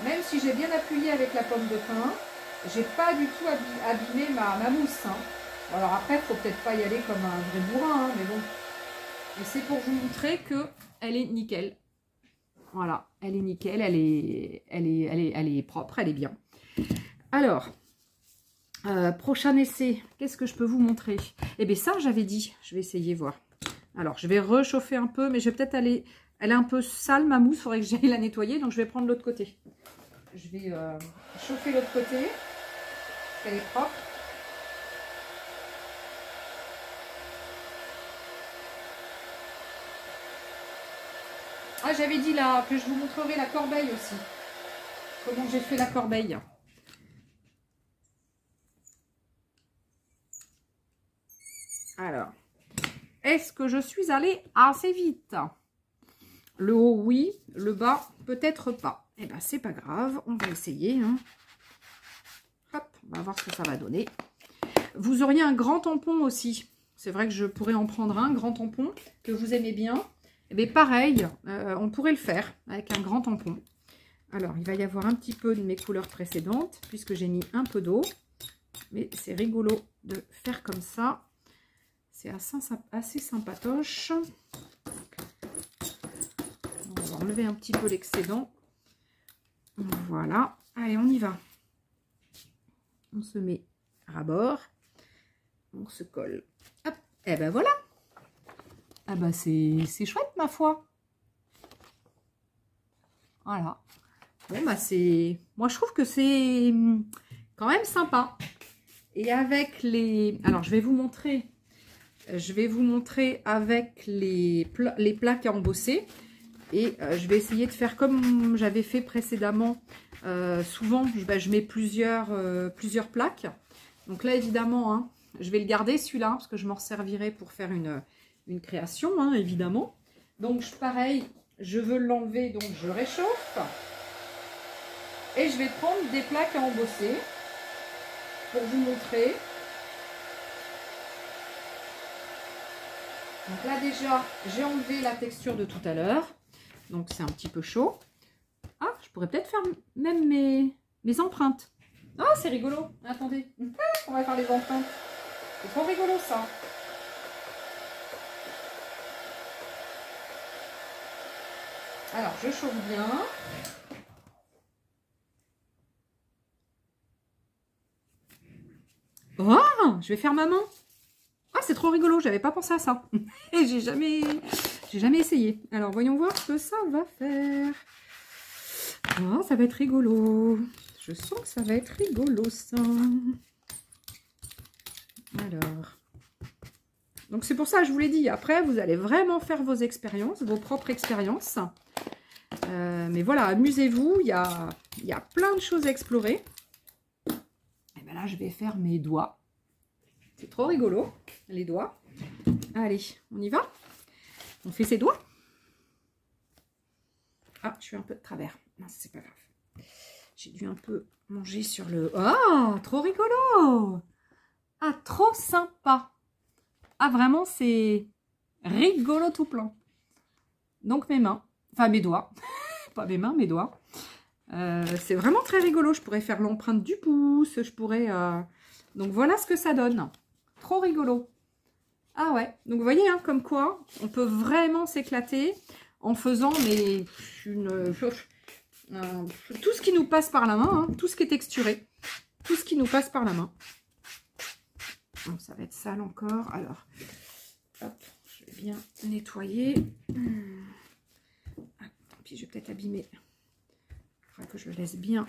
même si j'ai bien appuyé avec la pomme de pin, j'ai pas du tout abîmé ma mousse. Hein. Alors après, il faut peut-être pas y aller comme un vrai bourrin, hein, mais bon. Et c'est pour vous montrer que elle est nickel. Voilà, elle est nickel, elle est propre, elle est bien. Alors, prochain essai, qu'est-ce que je peux vous montrer? Eh bien ça, j'avais dit, je vais essayer voir. Alors, je vais réchauffer un peu, mais je vais peut-être aller... Elle est un peu sale, ma mousse, il faudrait que j'aille la nettoyer, donc je vais prendre l'autre côté. Je vais chauffer l'autre côté, elle est propre. Ah, j'avais dit là que je vous montrerai la corbeille aussi. Comment j'ai fait la corbeille. Alors, est-ce que je suis allée assez vite? Le haut, oui. Le bas, peut-être pas. Eh bien, c'est pas grave. On va essayer. Hein. Hop, on va voir ce que ça va donner. Vous auriez un grand tampon aussi. C'est vrai que je pourrais en prendre un grand tampon que vous aimez bien. Eh bien, pareil, on pourrait le faire avec un grand tampon. Alors, il va y avoir un petit peu de mes couleurs précédentes puisque j'ai mis un peu d'eau. Mais c'est rigolo de faire comme ça. C'est assez sympatoche. On va enlever un petit peu l'excédent. Voilà. Allez, on y va. On se met à bord. On se colle. Hop. Et ben voilà. Ah ben c'est chouette ma foi. Voilà. Bon bah c'est... Moi je trouve que c'est quand même sympa. Et avec les... Alors je vais vous montrer. Avec les plaques à embosser. Et je vais essayer de faire comme j'avais fait précédemment. Souvent, je mets plusieurs plaques. Donc là, évidemment, hein, je vais le garder celui-là, parce que je m'en servirai pour faire une création, hein, évidemment. Donc, pareil, je veux l'enlever, donc je réchauffe. Et je vais prendre des plaques à embosser pour vous montrer. Donc là, déjà, j'ai enlevé la texture de tout à l'heure. Donc, c'est un petit peu chaud. Ah, je pourrais peut-être faire même mes empreintes. Ah, c'est rigolo. Attendez. On va faire les empreintes. C'est trop rigolo, ça. Alors, je chauffe bien. Oh, je vais faire maman. Ah, c'est trop rigolo. J'avais pas pensé à ça. Et j'ai jamais essayé. Alors, voyons voir ce que ça va faire. Oh, ça va être rigolo. Je sens que ça va être rigolo, ça. Alors. Donc, c'est pour ça que je vous l'ai dit. Après, vous allez vraiment faire vos expériences, vos propres expériences. Mais voilà, amusez-vous. Il y a plein de choses à explorer. Et bien là, je vais faire mes doigts. C'est trop rigolo, les doigts. Allez, on y va? On fait ses doigts. Ah, je suis un peu de travers. Non, c'est pas grave. J'ai dû un peu manger sur le... Oh, trop rigolo! Ah, trop sympa! Ah, vraiment, c'est rigolo tout plein. Donc, mes mains, enfin mes doigts, pas mes mains, mes doigts. C'est vraiment très rigolo. Je pourrais faire l'empreinte du pouce, je pourrais... Donc, voilà ce que ça donne. Trop rigolo. Ah ouais, donc vous voyez, hein, comme quoi, on peut vraiment s'éclater en faisant tout ce qui nous passe par la main, hein, tout ce qui est texturé, tout ce qui nous passe par la main. Donc, ça va être sale encore. Alors, hop, je vais bien nettoyer. Ah, puis, je vais peut-être abîmer. Il faudra que je le laisse bien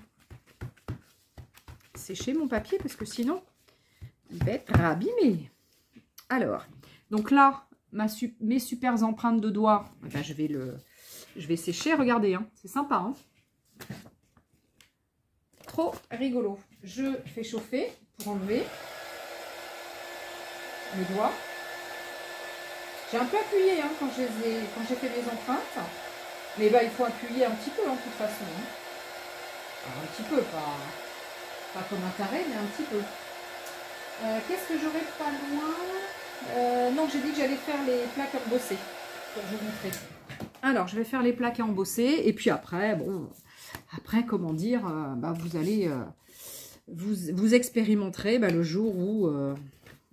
sécher, mon papier, parce que sinon, il va être abîmé. Alors, donc là, mes super empreintes de doigts, eh ben, je vais sécher. Regardez, hein, c'est sympa. Hein, trop rigolo. Je fais chauffer pour enlever mes doigts. J'ai un peu appuyé hein, quand j'ai fait mes empreintes. Mais bah, il faut appuyer un petit peu, en toute façon. Hein. Alors, un petit peu, pas... Pas comme un taré, mais un petit peu. Qu'est-ce que j'aurais pas loin? Non, j'ai dit que j'allais faire les plaques embossées. Je vais vous montrer. Alors, je vais faire les plaques embossées. Et puis après, bon, après, comment dire, bah, vous allez, vous expérimenterez le jour où,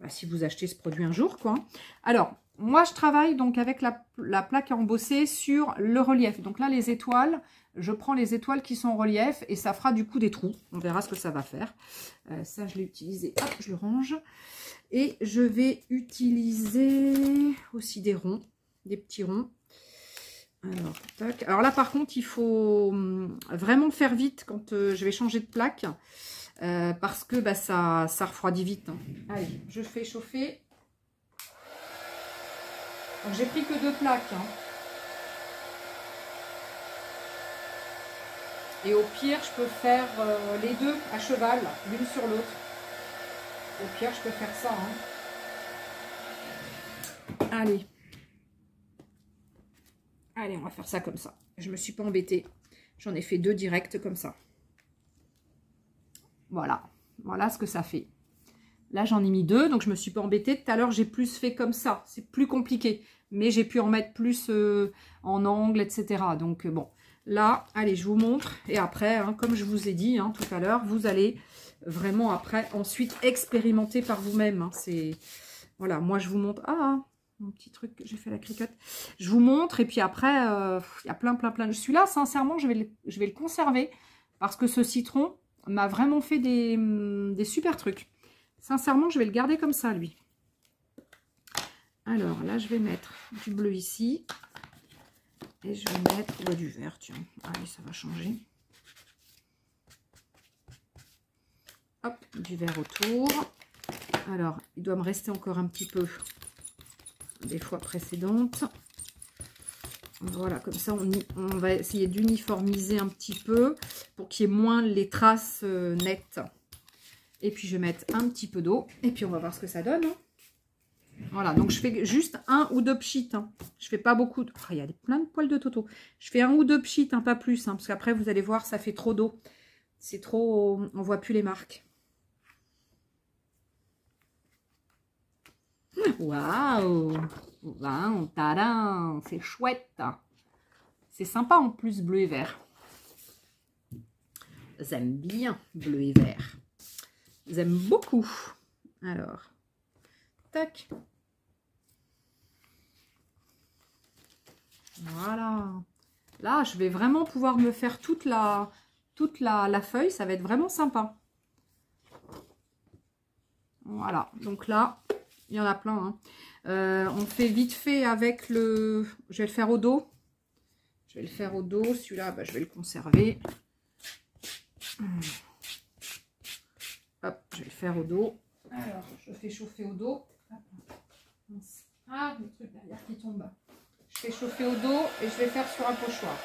si vous achetez ce produit un jour, quoi. Alors, moi, je travaille donc avec la plaque embossée sur le relief. Donc là, les étoiles, je prends les étoiles qui sont en relief et ça fera du coup des trous. On verra ce que ça va faire. Ça, je l'ai utilisé. Hop, je le range. Et je vais utiliser aussi des ronds, des petits ronds. Alors, tac. Alors là, par contre, il faut vraiment faire vite quand je vais changer de plaque. Parce que ça refroidit vite. Hein. Allez, je fais chauffer. J'ai pris que 2 plaques. Hein. Et au pire, je peux faire les deux à cheval, l'une sur l'autre. Au pire, je peux faire ça. Hein. Allez. Allez, on va faire ça comme ça. Je ne me suis pas embêtée. J'en ai fait 2 directs comme ça. Voilà. Voilà ce que ça fait. Là, j'en ai mis 2, donc je ne me suis pas embêtée. Tout à l'heure, j'ai plus fait comme ça. C'est plus compliqué. Mais j'ai pu en mettre plus en angle, etc. Donc, bon. Là, allez, je vous montre. Et après, hein, comme je vous ai dit tout à l'heure, vous allez vraiment après, ensuite, expérimenter par vous-même. Hein. C'est... Voilà, moi, je vous montre... Ah, mon petit truc, j'ai fait la cricotte. Je vous montre. Et puis après, il y a plein. Celui-là, sincèrement, je vais le conserver. Parce que ce citron m'a vraiment fait des super trucs. Sincèrement, je vais le garder comme ça, lui. Alors, là, je vais mettre du bleu ici. Et je vais mettre du vert, tiens. Allez, ça va changer. Hop, du vert autour. Alors, il doit me rester encore un petit peu des fois précédentes. Voilà, comme ça, on va essayer d'uniformiser un petit peu pour qu'il y ait moins les traces nettes. Et puis, je vais mettre un petit peu d'eau. Et puis, on va voir ce que ça donne. Hein. Voilà, donc je fais juste 1 ou 2 pchits. Hein. Je fais pas beaucoup. Oh, il y a plein de poils de toto. Je fais 1 ou 2 pchits, pas plus. Parce qu'après, vous allez voir, ça fait trop d'eau. C'est trop... On voit plus les marques. Waouh! Waouh, tadam! C'est chouette. C'est sympa en plus, bleu et vert. J'aime bien bleu et vert. J'aime beaucoup. Alors, tac. Voilà. Là, je vais vraiment pouvoir me faire toute la feuille. Ça va être vraiment sympa. Voilà. Donc là, il y en a plein. Hein. On fait vite fait avec le... Je vais le faire au dos. Je vais le faire au dos. Celui-là, je vais le conserver. Hop, je vais le faire au dos. Alors, je fais chauffer au dos. Ah, le truc derrière qui tombe. Je fais chauffer au dos et je vais faire sur un pochoir.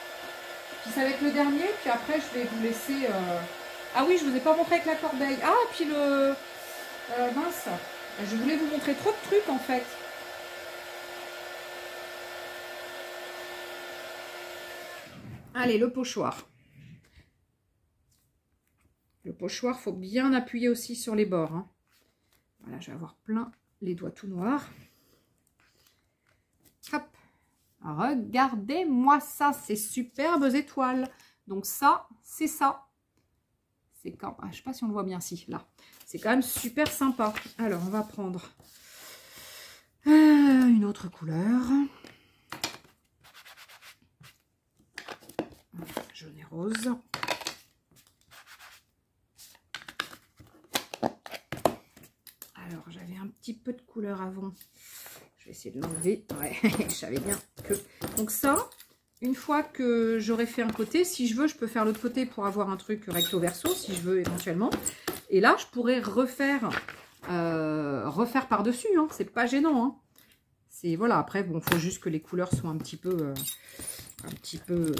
Puis ça va être le dernier. Puis après, je vais vous laisser... Ah oui, je ne vous ai pas montré avec la corbeille. Ah, puis le... mince. Je voulais vous montrer trop de trucs en fait. Allez, le pochoir. Le pochoir, il faut bien appuyer aussi sur les bords. Hein. Voilà, je vais avoir plein les doigts tout noirs. Hop. Regardez-moi ça, ces superbes étoiles. Donc ça, c'est ça. C'est quand... Ah, je ne sais pas si on le voit bien, si, là. C'est quand même super sympa. Alors, on va prendre une autre couleur. Jaune et rose. Alors, j'avais un petit peu de couleur avant. Je vais essayer de l'enlever. Ouais, je savais bien que... Donc ça, une fois que j'aurai fait un côté, si je veux, je peux faire l'autre côté pour avoir un truc recto verso, si je veux éventuellement. Et là, je pourrais refaire par-dessus. Hein. C'est pas gênant. Hein. C'est voilà. Après, bon, faut juste que les couleurs soient un petit peu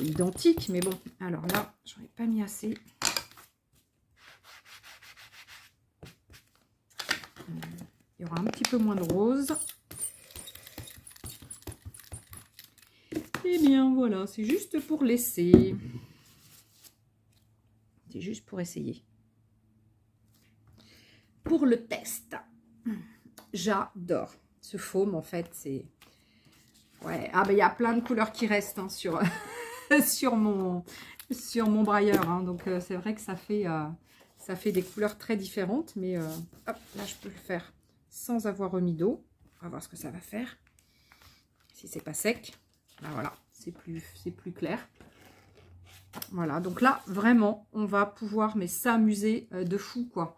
identiques. Mais bon, alors là, j'en ai pas mis assez. Il y aura un petit peu moins de rose. Et bien voilà, c'est juste pour laisser. C'est juste pour essayer. pour le test. J'adore ce faume, en fait, c'est... Ouais, ah ben il y a plein de couleurs qui restent hein, sur, sur mon brailleur, hein. Donc c'est vrai que ça fait des couleurs très différentes, mais hop, là je peux le faire sans avoir remis d'eau. On va voir ce que ça va faire, si c'est pas sec. Là voilà, c'est plus clair. Voilà, donc là vraiment on va pouvoir s'amuser de fou quoi.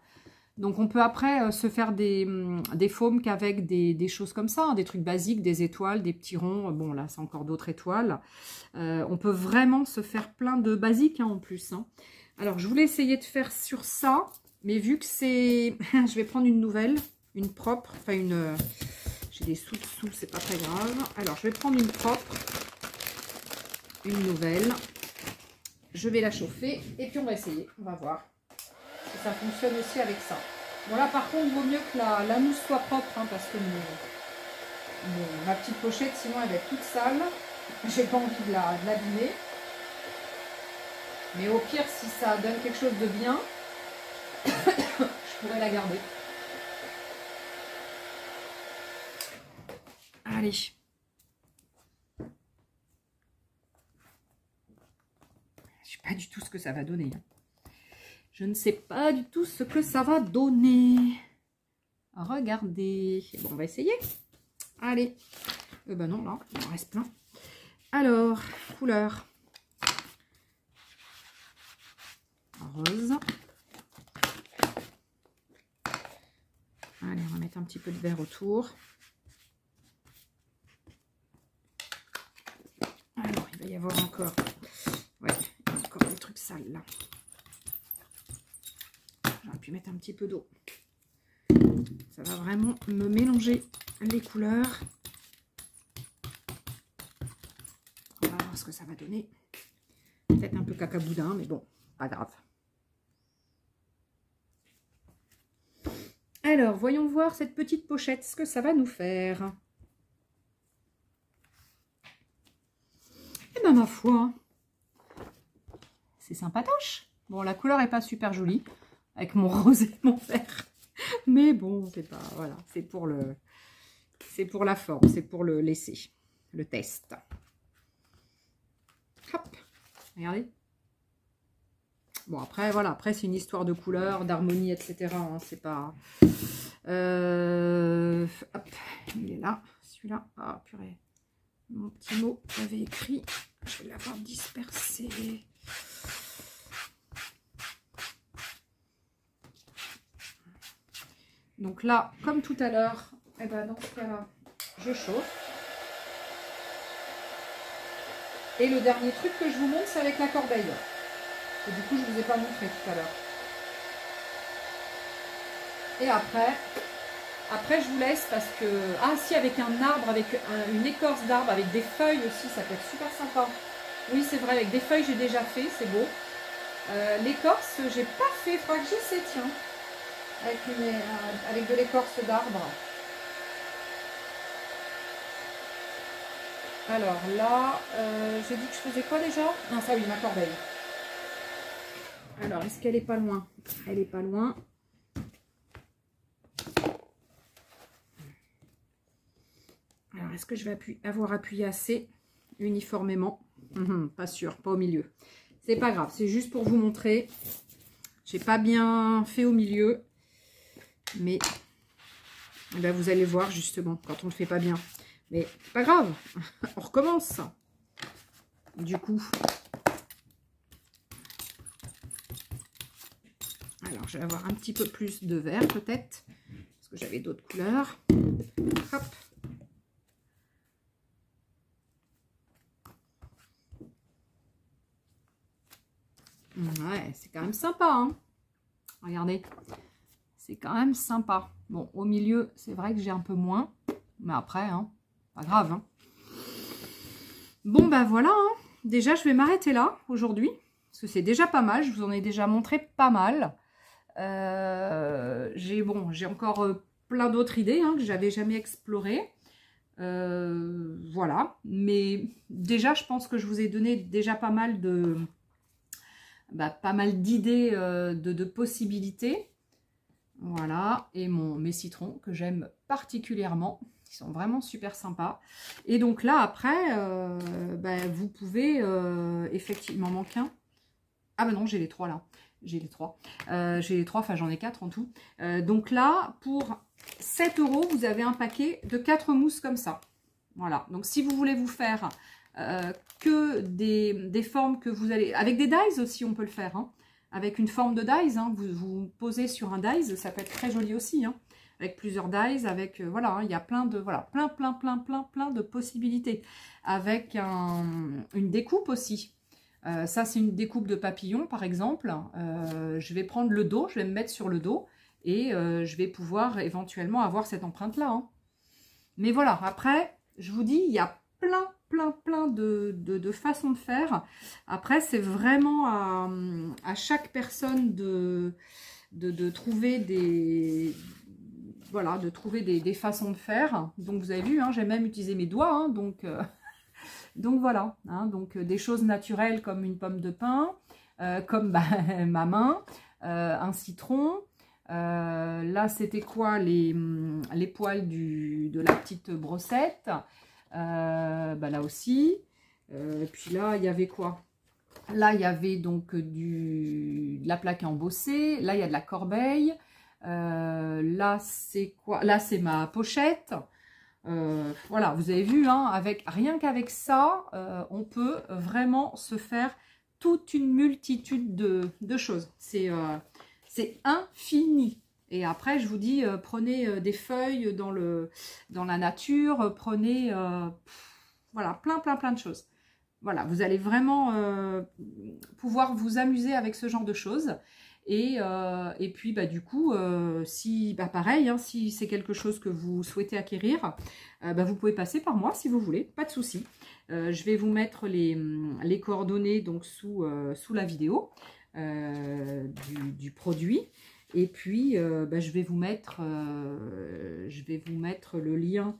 Donc on peut après se faire des faumes qu'avec des choses comme ça, hein, des trucs basiques, des étoiles, des petits ronds. Bon là c'est encore d'autres étoiles. On peut vraiment se faire plein de basiques hein, en plus. Hein. Alors je voulais essayer de faire sur ça, mais vu que c'est... je vais prendre une nouvelle, une propre, enfin une... j'ai des sous-dessous, c'est pas très grave. Alors je vais prendre une propre, une nouvelle. Je vais la chauffer et puis on va essayer, on va voir. Ça fonctionne aussi avec ça. Bon là par contre, il vaut mieux que la mousse soit propre, hein, parce que ma petite pochette, sinon elle va être toute sale. J'ai pas envie de l'abîmer. Mais au pire, si ça donne quelque chose de bien, je pourrais la garder. Allez. Je sais pas du tout ce que ça va donner. Je ne sais pas du tout ce que ça va donner. Regardez. Bon, on va essayer. Allez. Ben non, là, il en reste plein. Alors, couleur. Rose. Allez, on va mettre un petit peu de vert autour. Alors, il va y avoir encore... Ouais, il y a encore des trucs sales, là. J'aurais pu mettre un petit peu d'eau. Ça va vraiment me mélanger les couleurs. On va voir ce que ça va donner. Peut-être un peu cacaboudin, mais bon, pas grave. Alors, voyons voir cette petite pochette, ce que ça va nous faire. Eh bien, ma foi, c'est sympatoche. Bon, la couleur n'est pas super jolie, avec mon rose et mon vert. Mais bon, c'est pas... Voilà, c'est pour la forme, c'est pour le laisser, le test. Hop, regardez. Bon, après, voilà, après, c'est une histoire de couleurs, d'harmonie, etc. Hein, c'est pas... hop, il est là, celui-là. Ah, purée. Mon petit mot que j'avais écrit. Je vais l'avoir dispersé. Donc là, comme tout à l'heure, eh ben dans ce cas-là, je chauffe. Et le dernier truc que je vous montre, c'est avec la corbeille. Et du coup, je ne vous ai pas montré tout à l'heure. Et après, je vous laisse parce que... Ah si, avec un arbre, avec une écorce d'arbre, avec des feuilles aussi, ça peut être super sympa. Oui, c'est vrai, avec des feuilles, j'ai déjà fait, c'est beau. L'écorce, j'ai pas fait, il faudra que j'essaie, tiens. Avec de l'écorce d'arbre. Alors là, j'ai dit que je faisais quoi déjà? Non, ça oui, ma corbeille. Alors, est-ce qu'elle est pas loin? Elle est pas loin. Alors, est-ce que je vais avoir appuyé assez uniformément? Pas sûr, pas au milieu. C'est pas grave, c'est juste pour vous montrer. J'ai pas bien fait au milieu. Mais ben, vous allez voir justement quand on ne le fait pas bien. Mais c'est pas grave, on recommence. Du coup, alors je vais avoir un petit peu plus de vert peut-être, parce que j'avais d'autres couleurs. Hop. Ouais, c'est quand même sympa, hein. Regardez, c'est quand même sympa. Bon, au milieu, c'est vrai que j'ai un peu moins, mais après, hein, pas grave. Hein. Bon, ben voilà, hein. Déjà, je vais m'arrêter là aujourd'hui, parce que c'est déjà pas mal. Je vous en ai déjà montré pas mal. J'ai encore plein d'autres idées hein, que j'avais jamais explorées. Voilà, mais déjà, je pense que je vous ai donné déjà pas mal d'idées, de possibilités. Voilà, et mes citrons que j'aime particulièrement. Ils sont vraiment super sympas. Et donc là, après, vous pouvez effectivement... Il m'en manque un. Ah ben non, j'ai les 3 là. J'ai les 3. J'ai les 3, enfin j'en ai 4 en tout. Donc là, pour 7 €, vous avez un paquet de 4 mousses comme ça. Voilà, donc si vous voulez vous faire que des formes que vous allez... Avec des dies aussi, on peut le faire. Hein. Avec une forme de dies, hein, vous posez sur un dies, ça peut être très joli aussi. Hein. Avec plusieurs dies, avec... voilà, hein, il y a plein de... Voilà, plein de possibilités. Avec une découpe aussi. Ça, c'est une découpe de papillon, par exemple. Je vais prendre le dos, je vais me mettre sur le dos et je vais pouvoir éventuellement avoir cette empreinte-là. Hein. Mais voilà, après, je vous dis, il y a plein de façons de faire. Après, c'est vraiment à chaque personne de trouver des... Voilà, de trouver des façons de faire. Donc, vous avez vu, hein, j'ai même utilisé mes doigts, hein, donc voilà, hein, donc des choses naturelles comme une pomme de pin, comme ma main, un citron. Là, c'était quoi les poils de la petite brossette. Là aussi. Puis là, il y avait quoi? Là, il y avait donc de la plaque embossée. Là, il y a de la corbeille. Là, c'est quoi? Là, c'est ma pochette. Voilà, vous avez vu, hein, rien qu'avec ça, on peut vraiment se faire toute une multitude de choses. C'est infini. Et après, je vous dis, prenez des feuilles dans la nature, prenez voilà, plein de choses. Voilà, vous allez vraiment pouvoir vous amuser avec ce genre de choses. Et puis, du coup, si, pareil, hein, si c'est quelque chose que vous souhaitez acquérir, vous pouvez passer par moi si vous voulez, pas de souci. Je vais vous mettre les coordonnées donc sous la vidéo du produit. Et puis, je vais vous mettre le lien,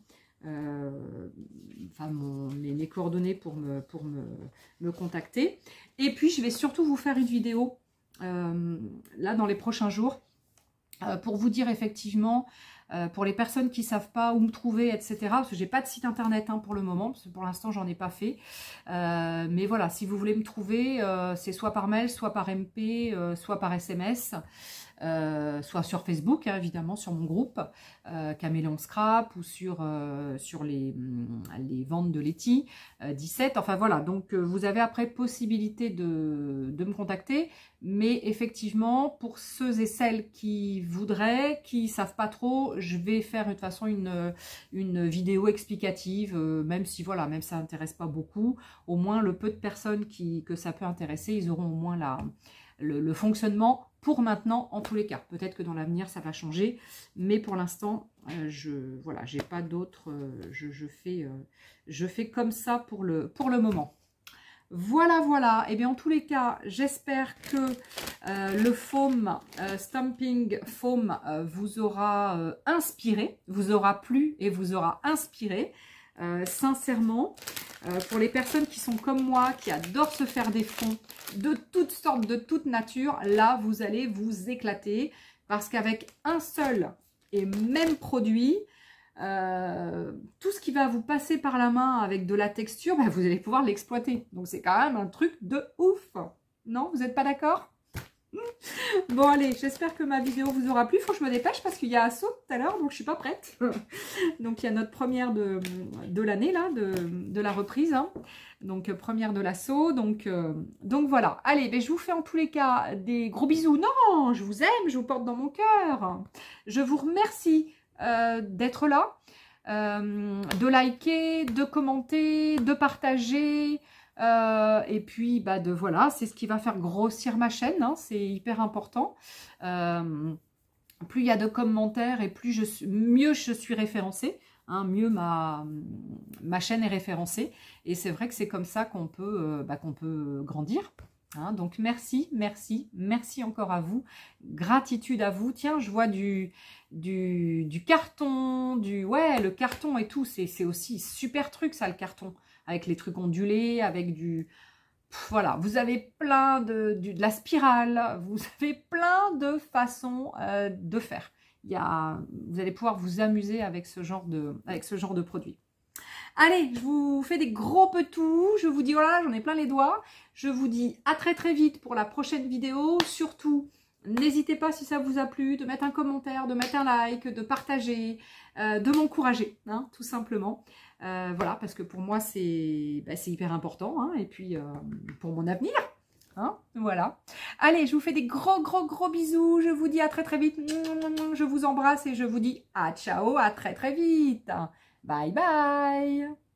mes coordonnées pour me contacter. Et puis, je vais surtout vous faire une vidéo là dans les prochains jours pour vous dire effectivement pour les personnes qui ne savent pas où me trouver, etc. Parce que j'ai pas de site internet, hein, pour le moment, parce que pour l'instant j'en ai pas fait. Mais voilà, si vous voulez me trouver, c'est soit par mail, soit par MP, soit par SMS. Soit sur Facebook, hein, évidemment, sur mon groupe Caméléon Scrap, ou sur les ventes de Letty 17. Enfin voilà, donc vous avez après possibilité de me contacter. Mais effectivement, pour ceux et celles qui voudraient, qui ne savent pas trop, je vais faire de toute façon une vidéo explicative, même si voilà, même ça n'intéresse pas beaucoup. Au moins, le peu de personnes que ça peut intéresser, ils auront au moins le fonctionnement pour maintenant, en tous les cas. Peut-être que dans l'avenir, ça va changer. Mais pour l'instant, voilà, j'ai pas d'autres... je fais comme ça pour le moment. Voilà. Et bien, en tous les cas, j'espère que le foam, Stamping Foam, vous aura inspiré, vous aura plu et vous aura inspiré. Sincèrement, pour les personnes qui sont comme moi, qui adorent se faire des fonds de toutes sortes, de toute nature, là, vous allez vous éclater. Parce qu'avec un seul et même produit, tout ce qui va vous passer par la main avec de la texture, vous allez pouvoir l'exploiter. Donc, c'est quand même un truc de ouf. Non, vous n'êtes pas d'accord? Bon, allez, j'espère que ma vidéo vous aura plu. Il faut que je me dépêche parce qu'il y a assaut tout à l'heure, donc je suis pas prête. Donc, il y a notre première de l'année, là, de la reprise. Hein. Donc, première de l'assaut. Donc voilà. Allez, je vous fais en tous les cas des gros bisous. Non, je vous aime, je vous porte dans mon cœur. Je vous remercie d'être là, de liker, de commenter, de partager. Et puis, voilà, c'est ce qui va faire grossir ma chaîne, hein, c'est hyper important. Plus il y a de commentaires et mieux je suis référencée, hein, mieux ma chaîne est référencée. Et c'est vrai que c'est comme ça qu'on peut grandir. Hein, donc, merci encore à vous. Gratitude à vous. Tiens, je vois du carton, ouais, le carton et tout, c'est aussi super truc, ça, le carton. Avec les trucs ondulés, avec du... voilà, vous avez plein de la spirale, vous avez plein de façons de faire. Vous allez pouvoir vous amuser avec ce genre de produit. Allez, je vous fais des gros petous, je vous dis, voilà, j'en ai plein les doigts. Je vous dis à très très vite pour la prochaine vidéo. Surtout, n'hésitez pas si ça vous a plu, de mettre un commentaire, de mettre un like, de partager, de m'encourager, hein, tout simplement. Voilà, parce que pour moi, c'est hyper important, hein, et puis pour mon avenir. Hein, voilà. Allez, je vous fais des gros bisous. Je vous dis à très très vite. Je vous embrasse et je vous dis à ciao, à très très vite. Bye bye.